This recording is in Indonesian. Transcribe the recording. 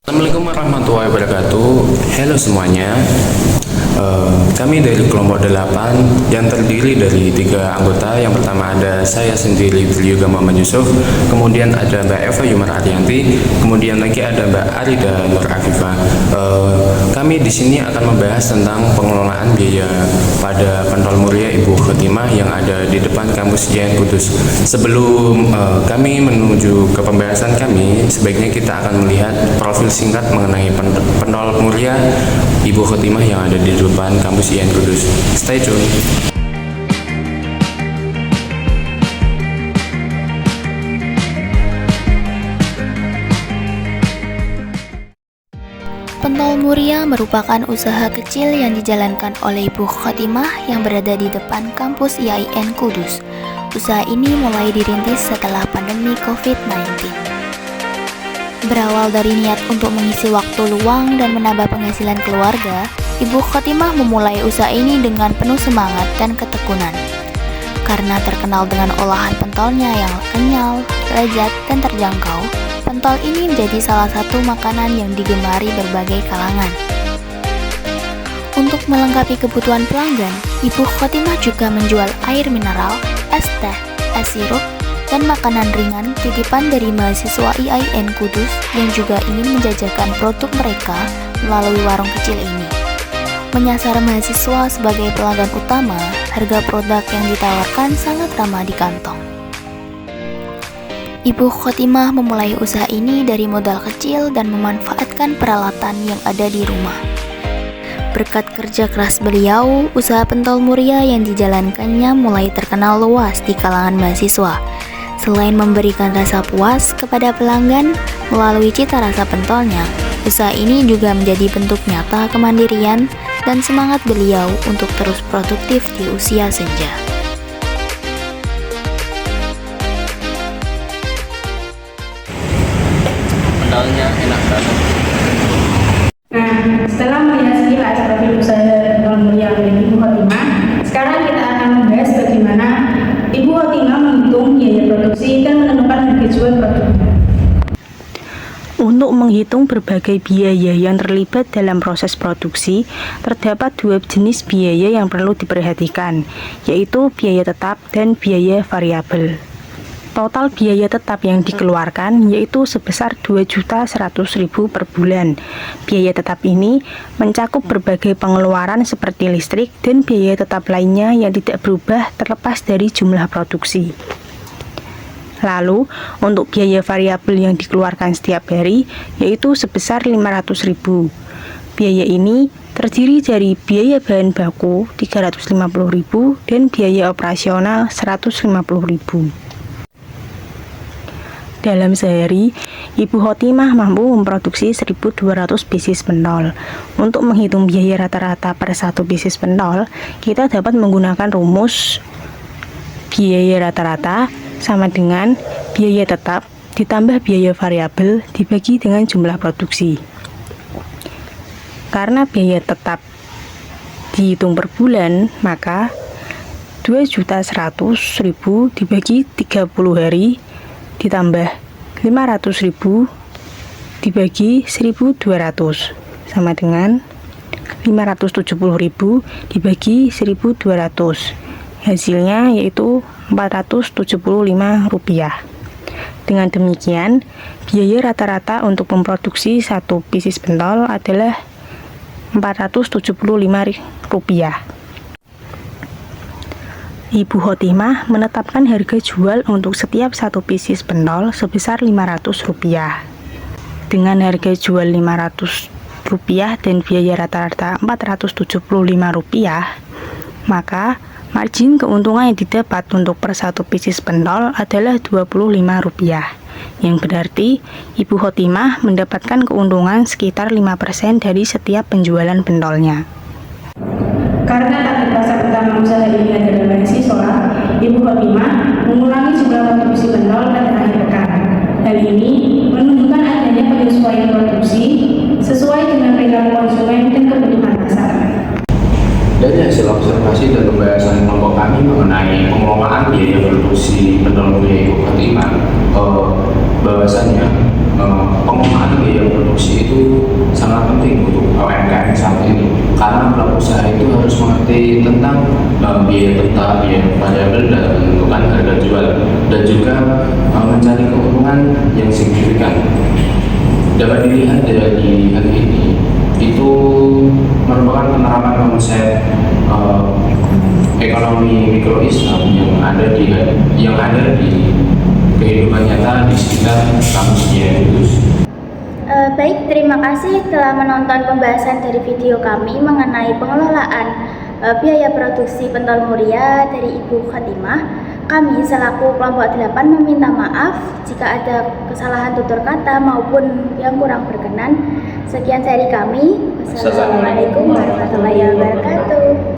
Assalamualaikum warahmatullahi wabarakatuh. Halo semuanya. Kami dari kelompok 8 yang terdiri dari 3 anggota. Yang pertama ada saya sendiri, Yoga Muhammad Yusuf, kemudian ada Mbak Eva Yumar Arianti, kemudian lagi ada Mbak Arida Nur Afifah. Kami di sini akan membahas tentang pengelolaan biaya pada Pentol Muria Ibu Khotimah yang ada di depan kampus IAIN Kudus. Sebelum kami menuju ke pembahasan kami, sebaiknya kita akan melihat profil singkat mengenai Pentol Muria Ibu Khotimah yang ada di depan kampus IAIN Kudus. Stay tune. Pentol Muria merupakan usaha kecil yang dijalankan oleh Ibu Khotimah yang berada di depan kampus IAIN Kudus. Usaha ini mulai dirintis setelah pandemi COVID-19. Berawal dari niat untuk mengisi waktu luang dan menambah penghasilan keluarga, Ibu Khotimah memulai usaha ini dengan penuh semangat dan ketekunan. Karena terkenal dengan olahan pentolnya yang kenyal, lezat, dan terjangkau, pentol ini menjadi salah satu makanan yang digemari berbagai kalangan. Untuk melengkapi kebutuhan pelanggan, Ibu Khotimah juga menjual air mineral, es teh, es sirup, dan makanan ringan titipan dari mahasiswa IAIN Kudus yang juga ingin menjajakan produk mereka melalui warung kecil ini. Menyasar mahasiswa sebagai pelanggan utama, harga produk yang ditawarkan sangat ramah di kantong. Ibu Khotimah memulai usaha ini dari modal kecil dan memanfaatkan peralatan yang ada di rumah. Berkat kerja keras beliau, usaha Pentol Muria yang dijalankannya mulai terkenal luas di kalangan mahasiswa. Selain memberikan rasa puas kepada pelanggan melalui cita rasa pentolnya, usaha ini juga menjadi bentuk nyata kemandirian dan semangat beliau untuk terus produktif di usia senja. Pentolnya enak banget. Nah, setelah melihat sekilas profil usaha Pentol Muria oleh Ibu Khotimah, sekarang kita akan membahas bagaimana Ibu Khotimah menghitung biaya produksi dan menentukan harga jual produknya. Untuk menghitung berbagai biaya yang terlibat dalam proses produksi, terdapat 2 jenis biaya yang perlu diperhatikan, yaitu biaya tetap dan biaya variabel. Total biaya tetap yang dikeluarkan yaitu sebesar Rp2.100.000 per bulan. Biaya tetap ini mencakup berbagai pengeluaran seperti listrik dan biaya tetap lainnya yang tidak berubah terlepas dari jumlah produksi. Lalu, untuk biaya variabel yang dikeluarkan setiap hari yaitu sebesar Rp500.000. Biaya ini terdiri dari biaya bahan baku Rp350.000 dan biaya operasional Rp150.000. Dalam sehari, Ibu Khotimah mampu memproduksi 1.200 pieces pentol. Untuk menghitung biaya rata-rata per 1 pieces pentol, kita dapat menggunakan rumus biaya rata-rata sama dengan biaya tetap ditambah biaya variabel dibagi dengan jumlah produksi. Karena biaya tetap dihitung per bulan, maka Rp2.100.000 dibagi 30 hari ditambah Rp500.000 dibagi 1.200 sama dengan Rp570.000 dibagi 1.200. Hasilnya yaitu Rp475. Dengan demikian, biaya rata-rata untuk memproduksi 1 pieces pentol adalah Rp475. Ibu Khotimah menetapkan harga jual untuk setiap 1 pieces pentol sebesar Rp500. Dengan harga jual Rp500 dan biaya rata-rata Rp475, maka margin keuntungan yang didapat untuk per 1 pieces pentol adalah Rp25, yang berarti Ibu Khotimah mendapatkan keuntungan sekitar 5% dari setiap penjualan pentolnya. Karena target pasar utama usaha ini adalah mahasiswa, Ibu Khotimah mengurangi jumlah produksi pentol pada akhir pekan. Hal ini menunjukkan adanya penyesuaian produksi sesuai dengan peringkat konsumen dan kebutuhan pasar. Dari hasil observasi dan pembahasan kelompok kami mengenai pengelolaan biaya produksi Pentol Muria Ibu Khotimah bahwasannya pengelolaan biaya produksi itu sangat penting untuk UMKM saat ini, karena pelaku usaha itu harus mengerti tentang biaya tetap, biaya variabel dalam menentukan harga jual, dan juga mencari keuntungan yang signifikan. Dapat dilihat dari hal ini, itu merupakan penerapan konsep ekonomi mikro Islam yang ada di kehidupan nyata di sekitar kampus IAIN Kudus. Baik, terima kasih telah menonton pembahasan dari video kami mengenai pengelolaan biaya produksi pentol muria dari Ibu Khotimah. Kami selaku kelompok 8 meminta maaf jika ada kesalahan tutur kata maupun yang kurang berkenan. Sekian dari kami. Wassalamualaikum warahmatullahi wabarakatuh.